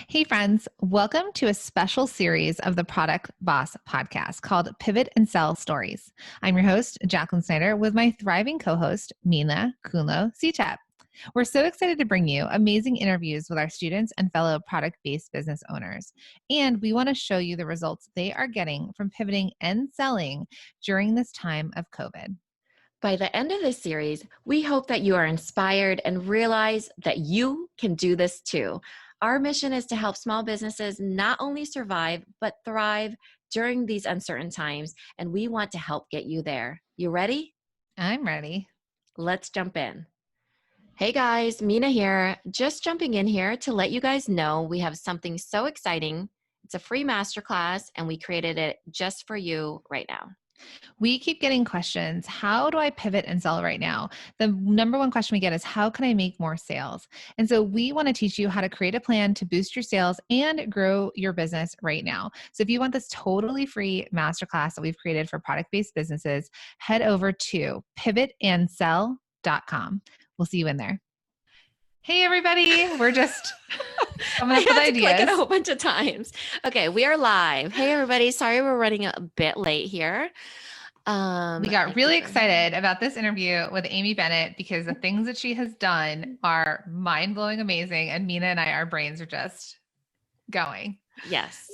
Hey, friends, welcome to a special series of the Product Boss podcast called Pivot and Sell Stories. I'm your host, Jacqueline Snyder, with my thriving co host, Mina Kunlo Cetap. We're so excited to bring you amazing interviews with our students and fellow product based business owners. And we want to show you the results they are getting from pivoting and selling during this time of COVID. By the end of this series, we hope that you are inspired and realize that you can do this too. Our mission is to help small businesses not only survive, but thrive during these uncertain times, and we want to help get you there. You ready? I'm ready. Let's jump in. Hey guys, Mina here. Just jumping in here to let you guys know we have something so exciting. It's a free masterclass, and we created it just for you right now. We keep getting questions. How do I pivot and sell right now? The number one question we get is, how can I make more sales? And so we want to teach you how to create a plan to boost your sales and grow your business right now. So if you want this totally free masterclass that we've created for product-based businesses, head over to pivotandsell.com. We'll see you in there. Hey, everybody. We're just coming up with ideas. Click it a whole bunch of times. Okay, we are live. Hey, everybody. Sorry we're running a bit late here. We got really excited about this interview with Amy Bennett because the things that she has done are mind-blowing, amazing, and Mina and I, our brains are just going. Yes.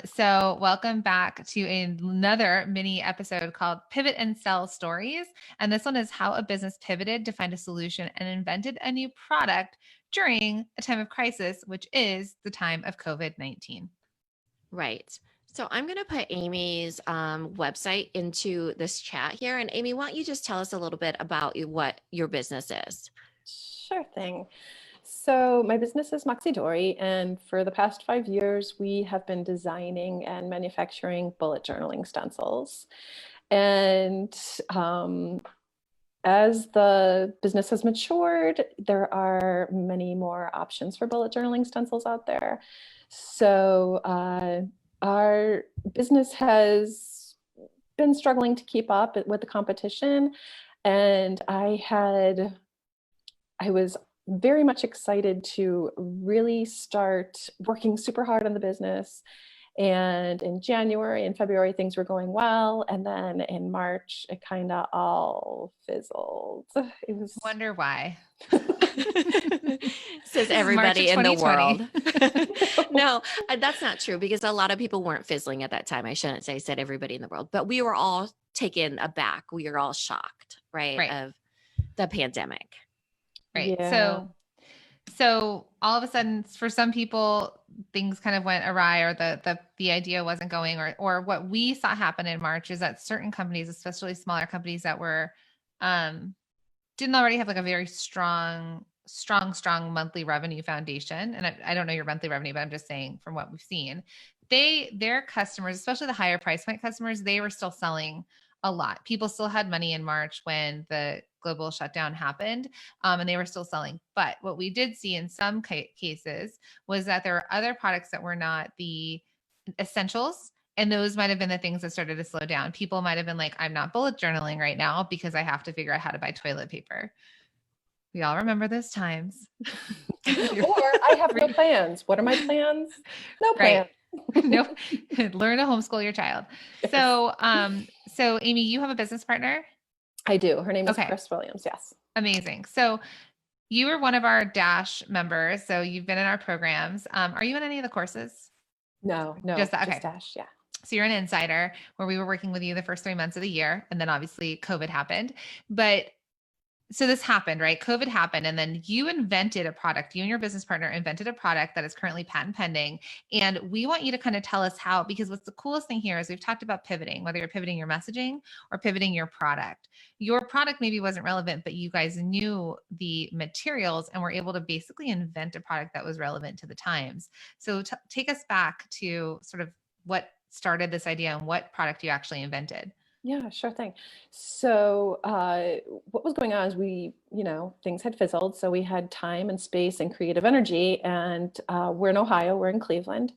So welcome back to another mini episode called Pivot and Sell Stories. And this one is how a business pivoted to find a solution and invented a new product during a time of crisis, which is the time of COVID-19. Right. So I'm going to put Amy's website into this chat here. And Amy, why don't you just tell us a little bit about what your business is? Sure thing. So my business is Moxie Dori, and for the past 5 years, we have been designing and manufacturing bullet journaling stencils. And as the business has matured, there are many more options for bullet journaling stencils out there. So our business has been struggling to keep up with the competition, and I was very much excited to really start working super hard on the business. And in January and February, things were going well. And then in March, it kind of all fizzled. It was. Wonder why. Says everybody in the world. No, that's not true, because a lot of people weren't fizzling at that time. I shouldn't say said everybody in the world, but we were all taken aback. We were all shocked, right. Of the pandemic. Right. Yeah. So all of a sudden, for some people, things kind of went awry, or the idea wasn't going, or what we saw happen in March is that certain companies, especially smaller companies that were, didn't already have like a very strong monthly revenue foundation. And I don't know your monthly revenue, but I'm just saying from what we've seen, their customers, especially the higher price point customers, they were still selling a lot. People still had money in March when the global shutdown happened, and they were still selling. But what we did see in some cases was that there were other products that were not the essentials, and those might have been the things that started to slow down. People might have been like, I'm not bullet journaling right now because I have to figure out how to buy toilet paper. We all remember those times. Or I have no plans. What are my plans? No plans. No, learn to homeschool your child. Yes. So Amy, you have a business partner? I do. Her name is Chris Williams. Yes. Amazing. So you were one of our Dash members. So you've been in our programs. Are you in any of the courses? No, Just Dash. Yeah. So you're an insider, where we were working with you the first 3 months of the year. And then obviously COVID happened, but so this happened, right? COVID happened. And then you invented a product, you and your business partner invented a product that is currently patent pending. And we want you to kind of tell us how, because what's the coolest thing here is we've talked about pivoting, whether you're pivoting your messaging or pivoting your product. Your product maybe wasn't relevant, but you guys knew the materials and were able to basically invent a product that was relevant to the times. So take us back to sort of what started this idea and what product you actually invented. Yeah, sure thing. So what was going on is things had fizzled. So we had time and space and creative energy. And we're in Ohio, we're in Cleveland.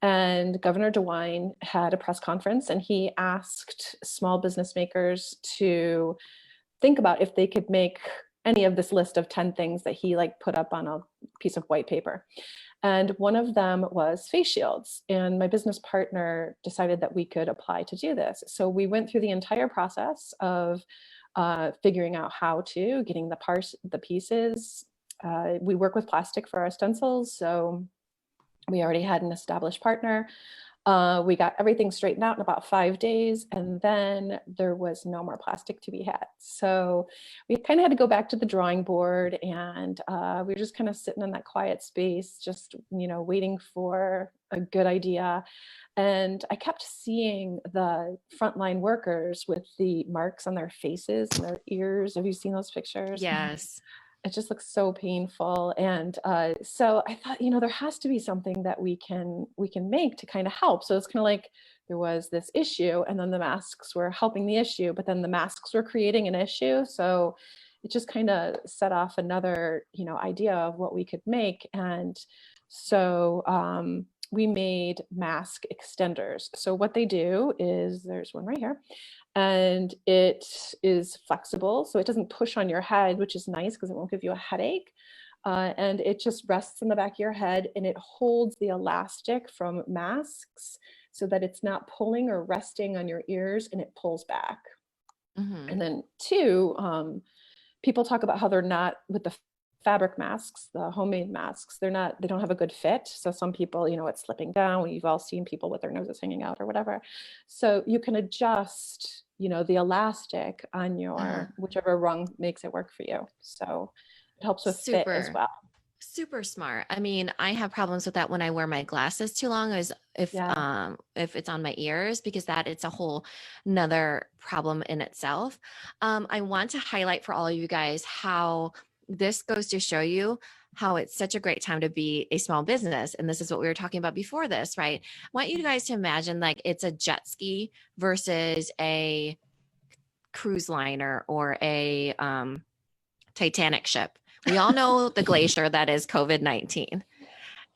And Governor DeWine had a press conference, and he asked small business makers to think about if they could make any of this list of 10 things that he like put up on a piece of white paper. And one of them was face shields. And my business partner decided that we could apply to do this. So we went through the entire process of figuring out how to, getting the parts, the pieces. We work with plastic for our stencils. So we already had an established partner. We got everything straightened out in about 5 days, and then there was no more plastic to be had. So we kind of had to go back to the drawing board, and we were just kind of sitting in that quiet space, just, you know, waiting for a good idea. And I kept seeing the frontline workers with the marks on their faces and their ears. Have you seen those pictures? Yes. It just looks so painful. And so I thought, you know, there has to be something that we can make to kind of help. So it's kind of like there was this issue, and then the masks were helping the issue, but then the masks were creating an issue. So it just kind of set off another, you know, idea of what we could make. And so we made mask extenders. So what they do is, there's one right here, and it is flexible, so it doesn't push on your head, which is nice because it won't give you a headache. And it just rests in the back of your head, and it holds the elastic from masks so that it's not pulling or resting on your ears, and it pulls back. Mm-hmm. And then two, people talk about how they're not, with the fabric masks, the homemade masks, they don't have a good fit. So some people, you know, it's slipping down. You've all seen people with their noses hanging out or whatever. So you can adjust, you know, the elastic on your whichever rung makes it work for you. So it helps with fit as well. Super smart. I mean, I have problems with that when I wear my glasses too long, as if it's on my ears, because that it's a whole another problem in itself. I want to highlight for all of you guys how this goes to show you how it's such a great time to be a small business. And this is what we were talking about before this, right? I want you guys to imagine like it's a jet ski versus a cruise liner or a Titanic ship. We all know the glacier that is COVID-19.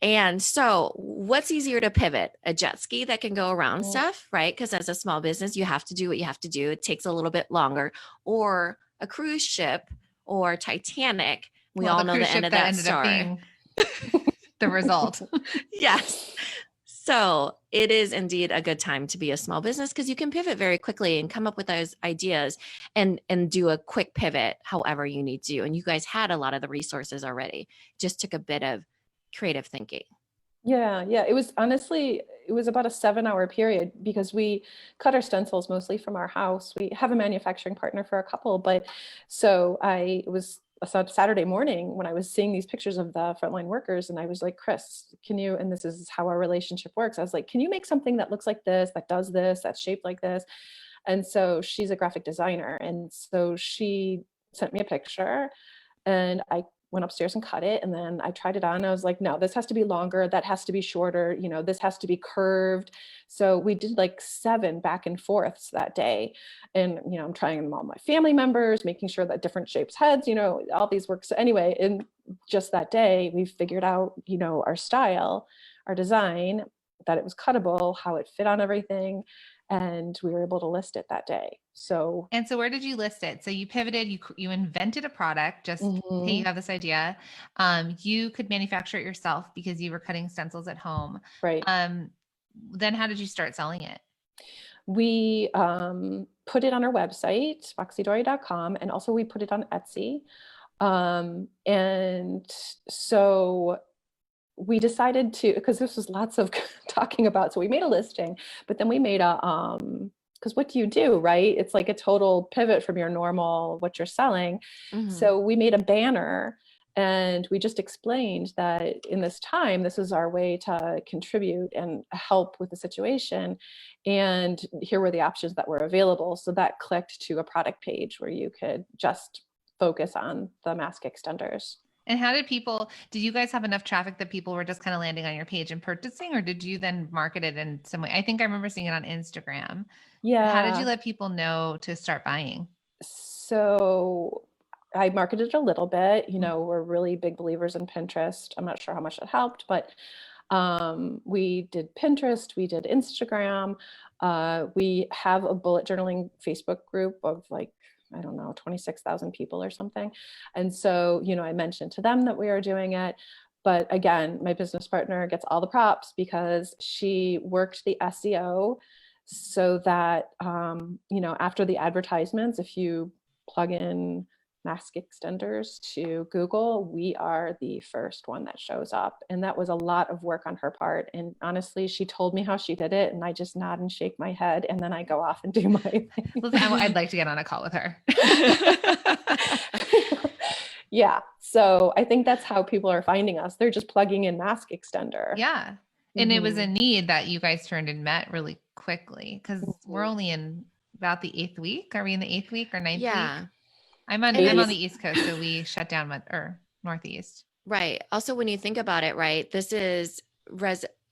And so what's easier to pivot? A jet ski that can go around stuff, right? Because as a small business, you have to do what you have to do. It takes a little bit longer. Or a cruise ship or Titanic. We all know the end of that story. The result. Yes. So it is indeed a good time to be a small business because you can pivot very quickly and come up with those ideas and do a quick pivot however you need to. And you guys had a lot of the resources already. Just took a bit of creative thinking. Yeah. It was honestly, it was about a 7-hour period because we cut our stencils mostly from our house. We have a manufacturing partner for a couple, but so it was a Saturday morning when I was seeing these pictures of the frontline workers, and I was like, Chris, can you, and this is how our relationship works. I was like, can you make something that looks like this, that does this, that's shaped like this? And so she's a graphic designer. And so she sent me a picture, and I went upstairs and cut it. And then I tried it on. I was like, no, this has to be longer. That has to be shorter. You know, this has to be curved. So we did like 7 back and forths that day. And, you know, I'm trying them all my family members, making sure that different shapes heads, you know, all these works. So anyway, in just that day, we figured out, you know, our style, our design, that it was cuttable, how it fit on everything. And we were able to list it that day. So where did you list it? So you pivoted, you invented a product, just hey, you have this idea. You could manufacture it yourself because you were cutting stencils at home. Right. Then how did you start selling it? We put it on our website, moxiedori.com, and also we put it on Etsy. And so we decided to, because this was lots of talking about, so we made a listing, but then we made a, because what do you do, right? It's like a total pivot from your normal, what you're selling. So we made a banner, and we just explained that in this time, this is our way to contribute and help with the situation. And here were the options that were available. So that clicked to a product page where you could just focus on the mask extenders. And how did you guys have enough traffic that people were just kind of landing on your page and purchasing, or did you then market it in some way? I think I remember seeing it on Instagram. Yeah. How did you let people know to start buying? So I marketed a little bit, you know, we're really big believers in Pinterest. I'm not sure how much it helped, but we did Pinterest, we did Instagram. We have a bullet journaling Facebook group of like I don't know, 26,000 people or something. And so, I mentioned to them that we are doing it. But again, my business partner gets all the props because she worked the SEO so that, after the advertisements, if you plug in mask extenders to Google, we are the first one that shows up. And that was a lot of work on her part. And honestly, she told me how she did it, and I just nod and shake my head, and then I go off and do my thing. I'd like to get on a call with her. Yeah. So I think that's how people are finding us. They're just plugging in mask extender. Yeah. And it was a need that you guys turned and met really quickly, because we're only in about the 8th week. Are we in the 8th week or 9th week? I'm on the East Coast, so we shut down Northeast. Right. Also, when you think about it, right, this is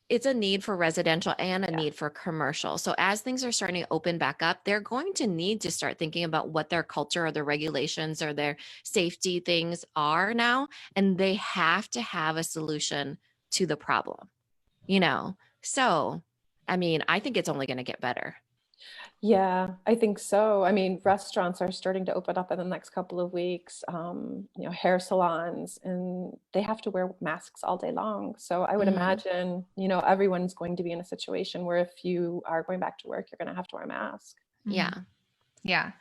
it's a need for residential and a need for commercial. So as things are starting to open back up, they're going to need to start thinking about what their culture or their regulations or their safety things are now. And they have to have a solution to the problem, So, I mean, I think it's only going to get better. Yeah, I think so. I mean, restaurants are starting to open up in the next couple of weeks, hair salons, and they have to wear masks all day long. So I would imagine, everyone's going to be in a situation where if you are going back to work, you're going to have to wear a mask. Yeah. Yeah.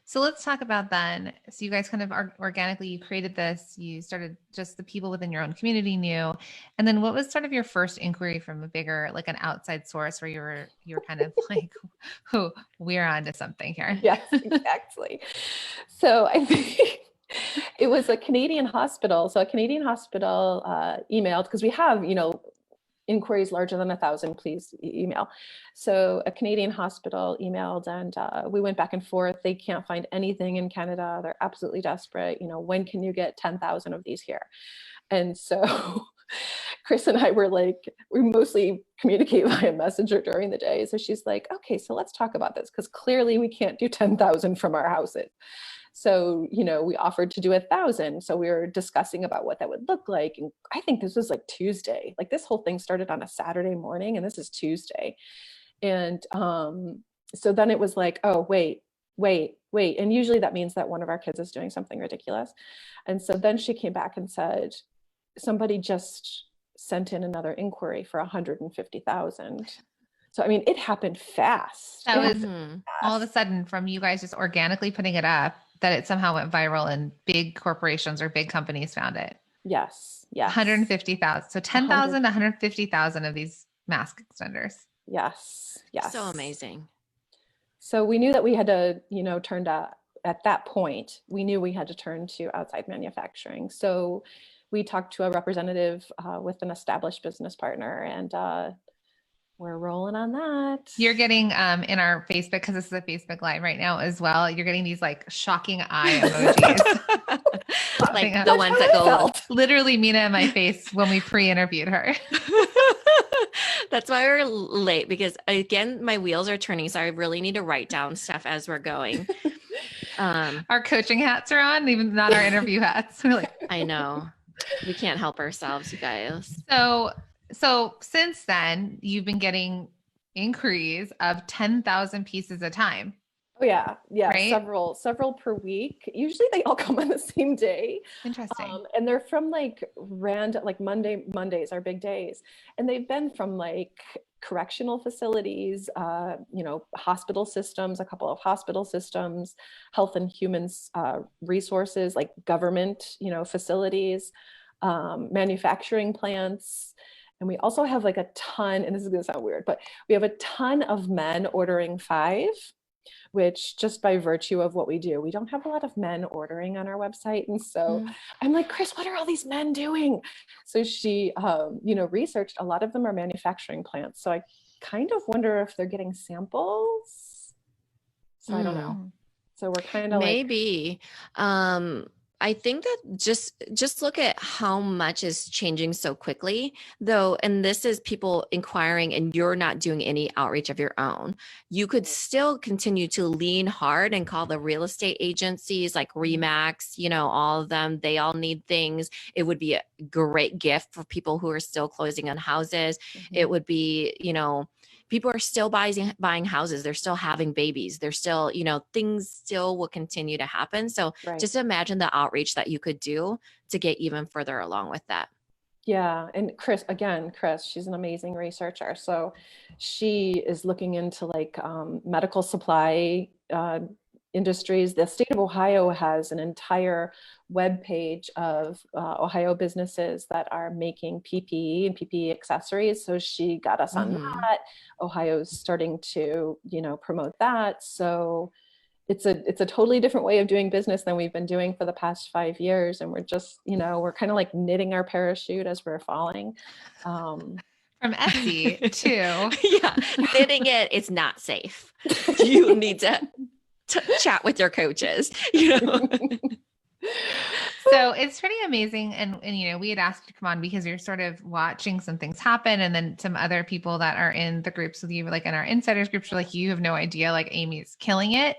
So let's talk about then. So you guys kind of organically, you created this, you started, just the people within your own community knew. And then what was sort of your first inquiry from a bigger, like an outside source where you were kind of like, oh, we're on to something here. Yes, exactly. So I think it was a Canadian hospital. So a Canadian hospital emailed, because we have, inquiries larger than 1,000, please email. So a Canadian hospital emailed, and we went back and forth. They can't find anything in Canada. They're absolutely desperate. When can you get 10,000 of these here? And so Chris and I were like, we mostly communicate via Messenger during the day. So she's like, okay, so let's talk about this, because clearly we can't do 10,000 from our houses. So, we offered to do 1,000. So we were discussing about what that would look like. And I think this was like Tuesday. Like, this whole thing started on a Saturday morning, and this is Tuesday. And so then it was like, oh, wait. And usually that means that one of our kids is doing something ridiculous. And so then she came back and said, somebody just sent in another inquiry for 150,000. So, I mean, it happened fast. That was all of a sudden, from you guys just organically putting it up, that it somehow went viral and big corporations or big companies found it. Yes. 150,000. So 10,000 to 150,000 of these mask extenders. Yes. So amazing. So we knew that we had to, at that point, we knew we had to turn to outside manufacturing. So we talked to a representative with an established business partner, and we're rolling on that. You're getting in our Facebook, because this is a Facebook Live right now as well, you're getting these like shocking eye emojis. Like the ones that go literally Mina in my face when we pre-interviewed her. That's why we're late, because again, my wheels are turning. So I really need to write down stuff as we're going. Our coaching hats are on, even not our interview hats. We're like, I know. We can't help ourselves, you guys. So since then, you've been getting inquiries of 10,000 pieces a time. Oh yeah. Right? Several per week. Usually they all come on the same day. Interesting. And they're from like Mondays are big days. And they've been from like correctional facilities, hospital systems, a couple of hospital systems, health and human resources, like government, facilities, manufacturing plants. And we also have like a ton, and this is going to sound weird, but we have a ton of men ordering 5, which just by virtue of what we do, we don't have a lot of men ordering on our website. And so I'm like, Chris, what are all these men doing? So she, researched, a lot of them are manufacturing plants. So I kind of wonder if they're getting samples. So I don't know. So we're kind of maybe. I think that just look at how much is changing so quickly, though. And this is people inquiring, and you're not doing any outreach of your own. You could still continue to lean hard and call the real estate agencies like Remax, all of them. They all need things. It would be a great gift for people who are still closing on houses. It would be, people are still buying houses. They're still having babies. They're still, things still will continue to happen. So Right. just imagine the outreach that you could do to get even further along with that. Yeah. And Chris, she's an amazing researcher. So she is looking into like medical supply industries. The state of Ohio has an entire web page of Ohio businesses that are making PPE and PPE accessories. So she got us on that. Ohio's starting to, promote that. So it's a totally different way of doing business than we've been doing for the past 5 years. And we're just, we're kind of like knitting our parachute as we're falling. From Etsy too. Yeah. Knitting it's not safe. You need to chat with your coaches, So it's pretty amazing. And, we had asked you to come on because you're sort of watching some things happen. And then some other people that are in the groups with you, like in our insiders groups, are like, you have no idea, like Amy's killing it.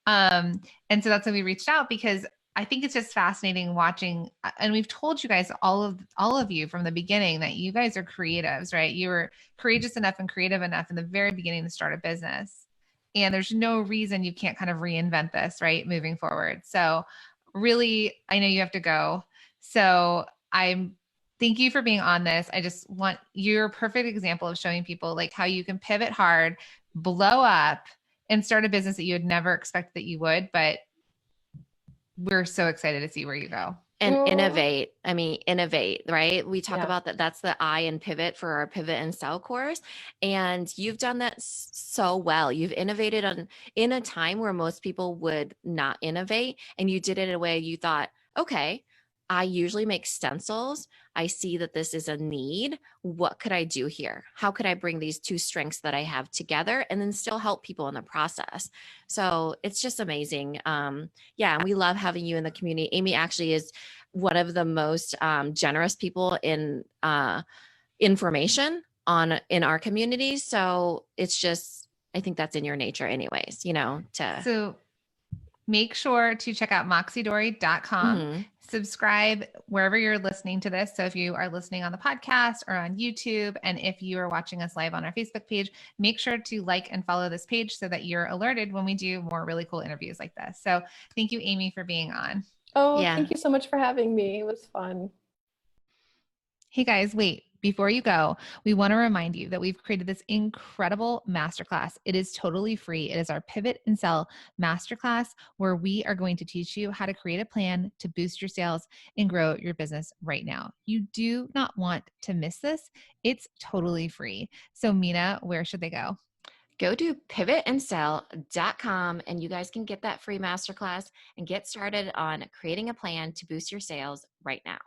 And so that's why we reached out, because I think it's just fascinating watching. And we've told you guys, all of you from the beginning, that you guys are creatives, right? You were courageous enough and creative enough in the very beginning to start a business. And there's no reason you can't kind of reinvent this, right, moving forward. So really, I know you have to go. So thank you for being on this. I just want your perfect example of showing people like how you can pivot hard, blow up, and start a business that you had never expected that you would. But we're so excited to see where you go. And innovate. I mean, innovate, right? We talk about that. That's the I in pivot for our pivot and sell course. And you've done that so well. You've innovated in a time where most people would not innovate. And you did it in a way you thought, okay, I usually make stencils. I see that this is a need. What could I do here? How could I bring these two strengths that I have together and then still help people in the process? So it's just amazing. And we love having you in the community. Amy actually is one of the most generous people in information in our community. So it's just, I think that's in your nature anyways, So make sure to check out moxiedori.com. Subscribe wherever you're listening to this. So if you are listening on the podcast or on YouTube, and if you are watching us live on our Facebook page, make sure to like and follow this page so that you're alerted when we do more really cool interviews like this. So thank you, Amy, for being on. Thank you so much for having me. It was fun. Hey guys, wait, before you go, we want to remind you that we've created this incredible masterclass. It is totally free. It is our Pivot and Sell masterclass, where we are going to teach you how to create a plan to boost your sales and grow your business right now. You do not want to miss this. It's totally free. So Mina, where should they go? Go to pivotandsell.com and you guys can get that free masterclass and get started on creating a plan to boost your sales right now.